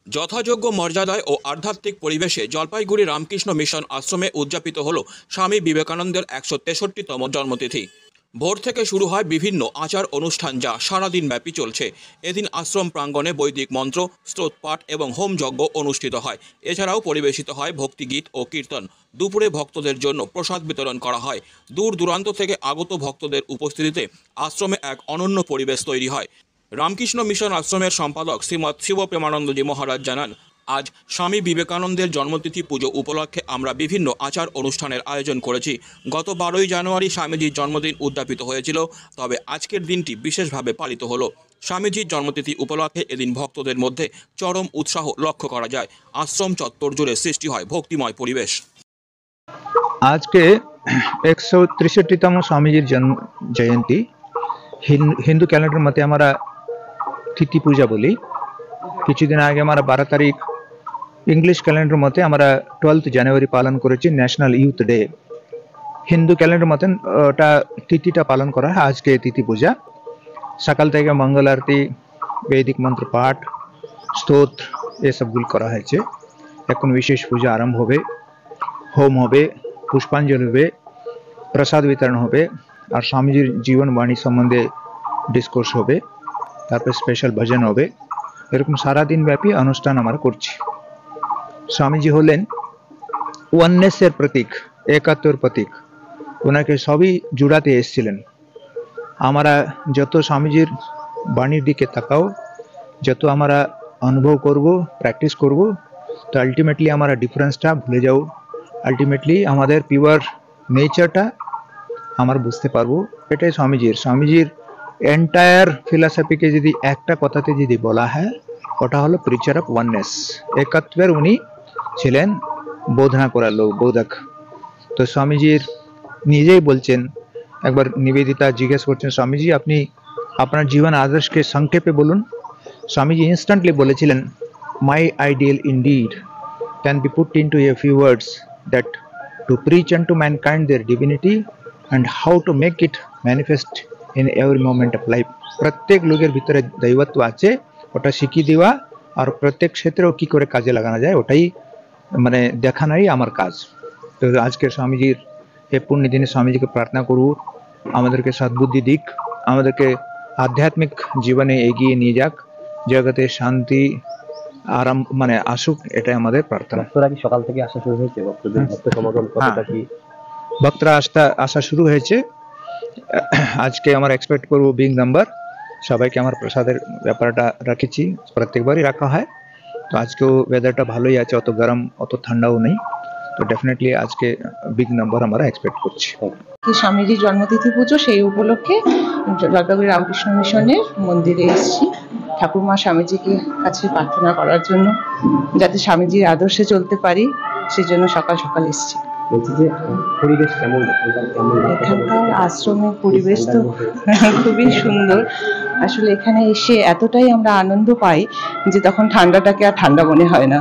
যথাযোগ্য মর্যাদায় ও আধ্যাত্মিক পরিবেশে জলপাইগুড়ি রামকৃষ্ণ মিশন আশ্রমে উদযাপিত হল স্বামী বিবেকানন্দের ১৬৩তম জন্মতিথি। ভোর থেকে শুরু হয় বিভিন্ন আচার অনুষ্ঠান, যা সারাদিন ব্যাপী চলছে। এদিন আশ্রম প্রাঙ্গণে বৈদিক মন্ত্র, স্তোত্রপাঠ এবং হোমযজ্ঞ অনুষ্ঠিত হয়। এছাড়াও পরিবেশিত হয় ভক্তিগীত ও কীর্তন। দুপুরে ভক্তদের জন্য প্রসাদ বিতরণ করা হয়। দূর দূরান্ত থেকে আগত ভক্তদের উপস্থিতিতে আশ্রমে এক অনন্য পরিবেশ তৈরি হয়। রামকৃষ্ণ মিশন আশ্রমের সম্পাদক শ্রীমৎ শিবপ্রেমানন্দজি মহারাজ জানান, আজ স্বামী বিবেকানন্দের জন্মতিথি পুজো উপলক্ষে আমরা বিভিন্ন আচার অনুষ্ঠানের আয়োজন করেছি। গত 12ই জানুয়ারি স্বামীজির জন্মদিন উদযাপিত হয়েছিল, তবে আজকের দিনটি বিশেষভাবে পালিত হলো। স্বামীজির জন্মতিথি উপলক্ষে এদিন ভক্তদের মধ্যে চরম উৎসাহ লক্ষ্য করা যায়। আশ্রম চত্বর জুড়ে সৃষ্টি হয় ভক্তিময় পরিবেশ। আজকে 163তম স্বামীজির জয়ন্তী। হিন্দু ক্যালেন্ডার মতে আমরা তিথি পূজা বলি। কিছুদিন আগে আমরা 12 তারিখ, ইংলিশ ক্যালেন্ডার মতে আমরা 12 জানুয়ারি পালন করেছি national youth day. Hindu calendar মতে ওটা তিথিটা পালন করা হয় আজকে তিথি পূজা। সকাল থেকে মঙ্গল আরতি, বৈদিক মন্ত্র পাঠ, স্তোত্র এসবগুলো করা হয়েছে। এখন বিশেষ পূজা আরম্ভ হবে, হোম হবে, পুষ্পাঞ্জলি হবে, প্রসাদ বিতরণ হবে, আর স্বামীজির জীবন বাণী সম্বন্ধে ডিসকোর্স হবে, তারপর স্পেশাল ভজন হবে। এরকম সারাদিন ব্যাপী অনুষ্ঠান আমরা করছি। স্বামীজি হলেন ওয়াননেসের প্রতীক, একাত্মর প্রতীক। ওনাকে সবই জুড়াতে এসেছিলেন। আমরা যত স্বামীজির বাণীর দিকে তাকাও, যত আমরা অনুভব করব, প্র্যাকটিস করব, তো আলটিমেটলি আমরা ডিফারেন্সটা ভুলে যাও। আলটিমেটলি আমাদের পিওর নেচারটা আমরা বুঝতে পারবো। এটাই স্বামীজির এন্টায়ার ফিলসফিকে যদি একটা কথাতে যদি বলা হয়, ওটা হলো প্রিচার অফ ওয়াননেস। একত্বের উনি ছিলেন বোধনা করার লোক, বোধক। তো স্বামীজির নিজেই বলছেন, একবার নিবেদিতা জিজ্ঞেস করছেন, স্বামীজি আপনি আপনার জীবন আদর্শকে সংক্ষেপে বলুন। স্বামীজি ইনস্ট্যান্টলি বলেছিলেন, my ideal indeed can be put into a few words, that to preach unto mankind their divinity and how to make it manifest in every moment of life। প্রত্যেক লোকের ভিতরে দৈবত্ব আছে, ওটা শিখিয়ে দেওয়া আর প্রত্যেক ক্ষেত্রেও কি করে কাজে লাগানো যায় ওটাই মানে দেখানোই আমার কাজ। তো আজকের স্বামীজির এই পুণ্য দিনে স্বামীজিকে প্রার্থনা করব, আমাদেরকে সদ্বুদ্ধি দিক, আমাদেরকে আধ্যাত্মিক জীবনে এগিয়ে নিয়ে যাক, জগতে শান্তি আরাম মানে আসুক, এটাই আমাদের প্রার্থনা। ভক্তরা কি সকাল থেকে আসা শুরু হয়েছে? ভক্তদের ভক্ত সমাগম কতটা কি? ভক্তরা আসা শুরু হয়েছে। আজকে আমরা এক্সপেক্ট করবো বিগ নাম্বার। সবাইকে আমার প্রসাদের ব্যাপারটা রাখেছি, প্রত্যেকবারই রাখা হয়। তো আজকেও ওয়েদারটা ভালোই আছে, অত গরম অত ঠান্ডাও নেই। তো ডেফিনেটলি আজকে বিগ নাম্বার আমরা এক্সপেক্ট করছি। স্বামীজির জন্মতিথি পুজো, সেই উপলক্ষে জলপাইগুড়ি রামকৃষ্ণ মিশনের মন্দিরে এসেছি ঠাকুরমা স্বামীজিকে কাছে প্রার্থনা করার জন্য, যাতে স্বামীজির আদর্শে চলতে পারি, সেই জন্য সকাল সকাল এসেছি। বলছি যে পরিবেশ কেমন? এখানকার আশ্রমের পরিবেশ তো খুবই সুন্দর। আসলে এখানে এসে এতটাই আমরা আনন্দ পাই যে তখন ঠান্ডাটাকে আর ঠান্ডা মনে হয় না।